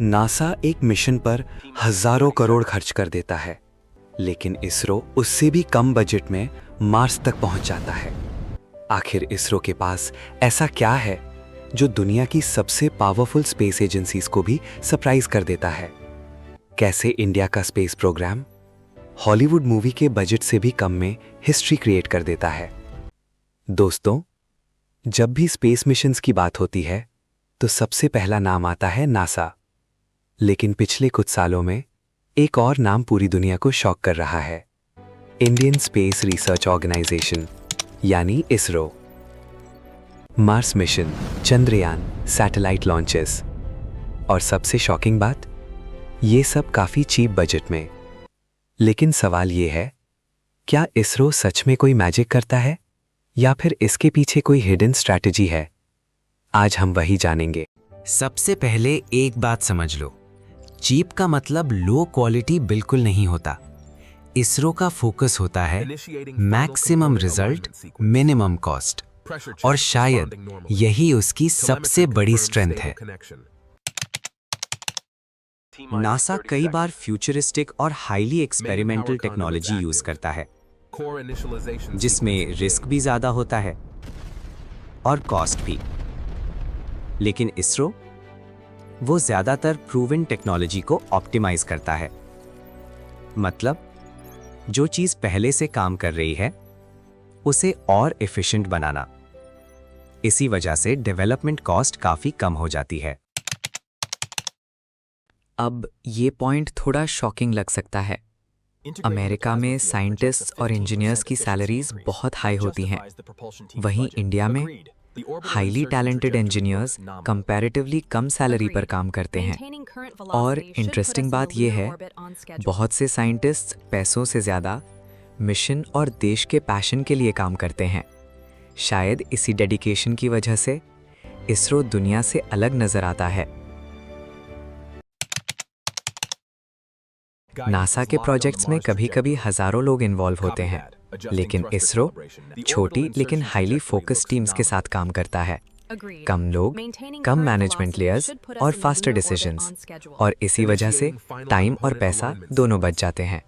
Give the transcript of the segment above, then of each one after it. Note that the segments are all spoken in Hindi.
नासा एक मिशन पर हजारों करोड़ खर्च कर देता है, लेकिन इसरो उससे भी कम बजट में मार्स तक पहुंच जाता है। आखिर इसरो के पास ऐसा क्या है जो दुनिया की सबसे पावरफुल स्पेस एजेंसीज को भी सरप्राइज कर देता है? कैसे इंडिया का स्पेस प्रोग्राम हॉलीवुड मूवी के बजट से भी कम में हिस्ट्री क्रिएट कर देता है? दोस्तों, जब भी स्पेस मिशंस की बात होती है तो सबसे पहला नाम आता है नासा। लेकिन पिछले कुछ सालों में एक और नाम पूरी दुनिया को शॉक कर रहा है, इंडियन स्पेस रिसर्च ऑर्गेनाइजेशन यानी ISRO. Mars mission, Chandrayaan, satellite launches और सबसे शॉकिंग बात, ये सब काफी चीप बजट में। लेकिन सवाल ये है, क्या इसरो सच में कोई मैजिक करता है या फिर इसके पीछे कोई हिडन स्ट्रैटेजी है? आज हम वही जानेंगे। सबसे पहले एक बात समझ लो, चीप का मतलब लो क्वालिटी बिल्कुल नहीं होता। इसरो का फोकस होता है मैक्सिमम रिजल्ट, मिनिमम कॉस्ट, और शायद यही उसकी सबसे बड़ी स्ट्रेंथ है। नासा कई बार फ्यूचरिस्टिक और हाईली एक्सपेरिमेंटल टेक्नोलॉजी यूज करता है, जिसमें रिस्क भी ज्यादा होता है और कॉस्ट भी। लेकिन इसरो वो ज्यादातर प्रूवन टेक्नोलॉजी को ऑप्टिमाइज करता है, मतलब जो चीज पहले से काम कर रही है उसे और एफिशिएंट बनाना। इसी वजह से डेवलपमेंट कॉस्ट काफी कम हो जाती है। अब ये पॉइंट थोड़ा शॉकिंग लग सकता है। अमेरिका में साइंटिस्ट्स और इंजीनियर्स की सैलरीज बहुत हाई होती हैं, वहीं इंडिया में हाईली टैलेंटेड इंजीनियर्स कंपैरेटिवली कम सैलरी पर काम करते हैं। और इंटरेस्टिंग बात यह है, बहुत से साइंटिस्ट्स पैसों से ज़्यादा मिशन और देश के पैशन के लिए काम करते हैं। शायद इसी डेडिकेशन की वजह से इसरो दुनिया से अलग नजर आता है। नासा के प्रोजेक्ट्स में कभी-कभी हजारों लोग इन्वॉल्व होते हैं, लेकिन इसरो छोटी लेकिन हाईली फोकस्ड टीम्स के साथ काम करता है। कम लोग, कम मैनेजमेंट लेयर्स और फास्टर डिसीजंस, और इसी वजह से टाइम और पैसा दोनों बच जाते हैं।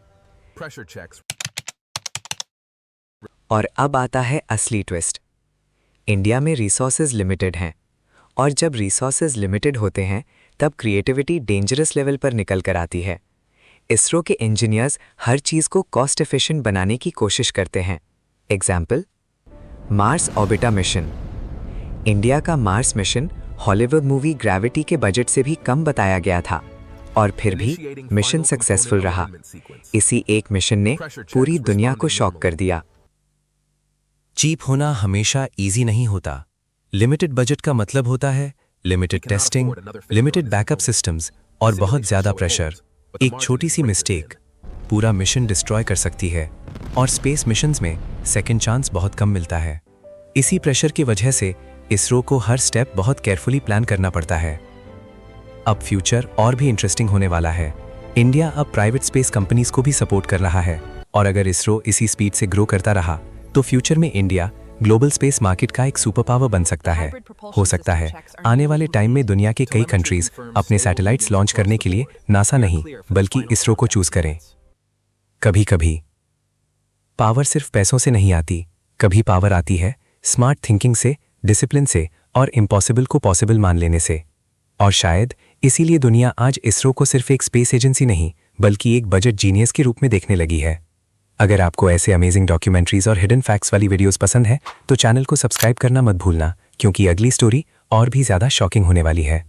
और अब आता है असली ट्विस्ट। इंडिया में रिसोर्सेज लिमिटेड हैं, और जब रिसोर्सेज लिमिटेड होते हैं तब क्रिएटिविटी डेंजरस लेवल पर निकल कर आती है। इसरो के इंजीनियर्स हर चीज को कॉस्ट एफिशिएंट बनाने की कोशिश करते हैं। Example, Mars orbiter mission. India का Mars mission Hollywood movie Gravity के बजट से भी कम बताया गया था, और फिर भी मिशन सक्सेसफुल रहा। इसी एक मिशन ने पूरी दुनिया को शॉक कर दिया। चीप होना हमेशा इजी नहीं होता। लिमिटेड बजट का मतलब होता है limited testing, limited backup systems और बहुत ज्यादा प्रेशर। एक छोटी सी मिस्टेक पूरा मिशन डिस्ट्रॉय कर सकती है, और स्पेस मिशंस में सेकंड चांस बहुत कम मिलता है। इसी प्रेशर की वजह से इसरो को हर स्टेप बहुत केयरफुली प्लान करना पड़ता है। अब फ्यूचर और भी इंटरेस्टिंग होने वाला है। इंडिया अब प्राइवेट स्पेस कंपनीज को भी सपोर्ट कर रहा है, और अगर इसरो इसी स्पीड से ग्रो करता रहा तो फ्यूचर में इंडिया ग्लोबल स्पेस मार्केट का एक सुपर पावर बन सकता है। हो सकता है आने वाले टाइम में दुनिया के कई कंट्रीज अपने सैटेलाइट्स लॉन्च करने के लिए नासा नहीं बल्कि इसरो को चूज करें। कभी कभी पावर सिर्फ पैसों से नहीं आती, कभी पावर आती है स्मार्ट थिंकिंग से, डिसिप्लिन से और इम्पॉसिबल को पॉसिबल मान लेने से। और शायद इसीलिए दुनिया आज इसरो को सिर्फ एक स्पेस एजेंसी नहीं बल्कि एक बजट जीनियस के रूप में देखने लगी है। अगर आपको ऐसे अमेजिंग डॉक्यूमेंट्रीज और हिडन फैक्ट्स वाली वीडियोस पसंद है तो चैनल को सब्सक्राइब करना मत भूलना, क्योंकि अगली स्टोरी और भी ज्यादा शॉकिंग होने वाली है।